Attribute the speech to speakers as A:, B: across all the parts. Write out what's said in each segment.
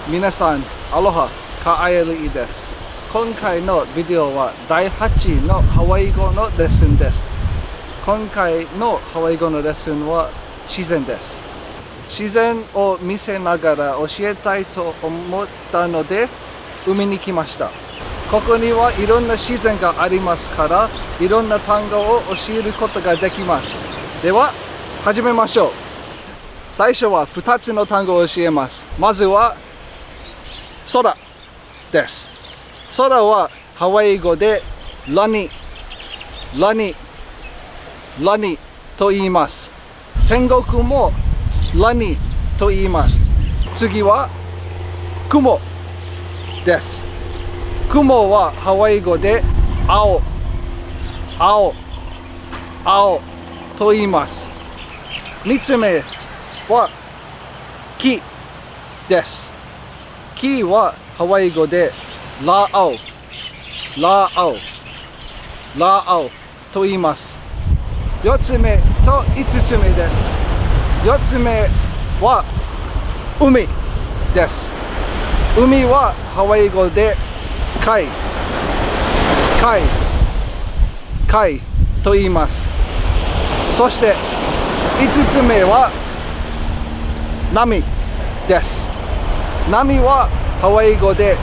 A: 皆さん、アロハ、kaaialiiです。今回のビデオは第8のハワイ語のレッスンです。今回のハワイ語のレッスンは自然です。自然を見せながら教えたいと思ったので、海に来ました。ここにはいろんな自然がありますから、いろんな単語を教えることができます。では、始めましょう。最初は2つの単語を教えます。まずは空です。空はハワイ語でラニと言います。天国もラニと言います。次は雲です。雲はハワイ語で青と言います。3つ目は木です。木はハワイ語でラアオと言います。4つ目と5つ目です。4つ目は海です。海はハワイ語でカイと言います。そして5つ目は波です。波はハワイ語で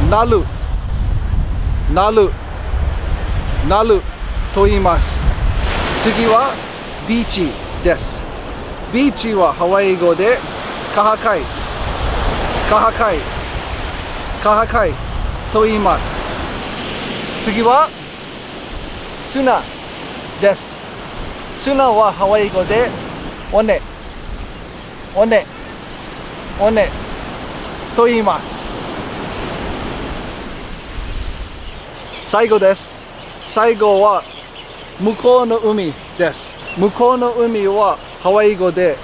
A: なると言います。次はビーチです。ビーチはハワイ語でカハカイと言います。次は砂です。砂はハワイ語で尾根と言います。最後です。最後は向こうの海です。向こうの海はハワイ語で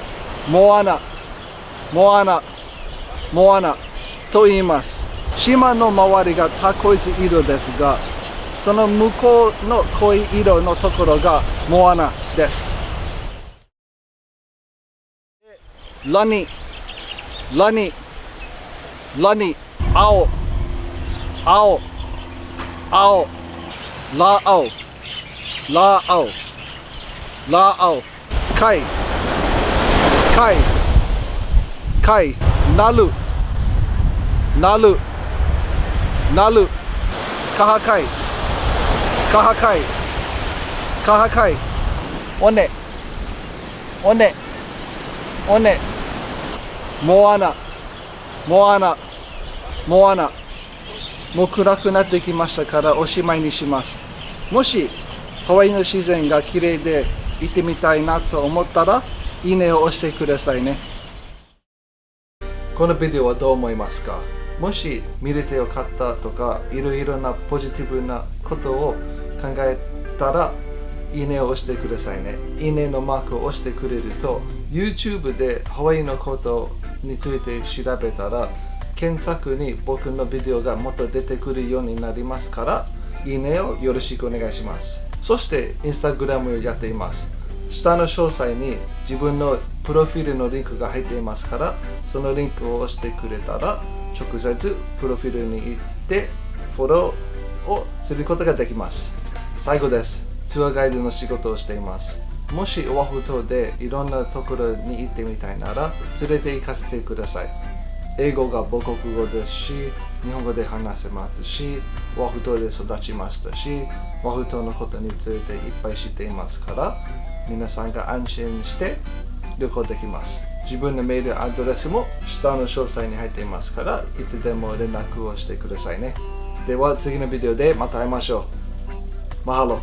A: モアナと言います。島の周りがタコイズ色ですが、その向こうの濃い色のところがモアナです。ラニ青ラ青カイなるカハカイ尾根モアナもう暗くなってきましたからおしまいにします。もしハワイの自然が綺麗で行ってみたいなと思ったらいいねを押してくださいね。このビデオはどう思いますか？もし見れてよかったとかいろいろなポジティブなことを考えたらいいねを押してくださいね。いいねのマークを押してくれると YouTube でハワイのことについて調べたら検索に僕のビデオがもっと出てくるようになりますから、いいねをよろしくお願いします。そしてインスタグラムをやっています。下の詳細に自分のプロフィールのリンクが入っていますから、そのリンクを押してくれたら直接プロフィールに行ってフォローをすることができます。最後です。ツアーガイドの仕事をしています。もしオアフ島でいろんなところに行ってみたいなら連れて行かせてください。英語が母国語ですし、日本語で話せますし、オアフ島で育ちましたし、オアフ島のことについていっぱい知っていますから、皆さんが安心して旅行できます。自分のメールアドレスも下の詳細に入っていますから、いつでも連絡をしてくださいね。では次のビデオでまた会いましょう。マハロ。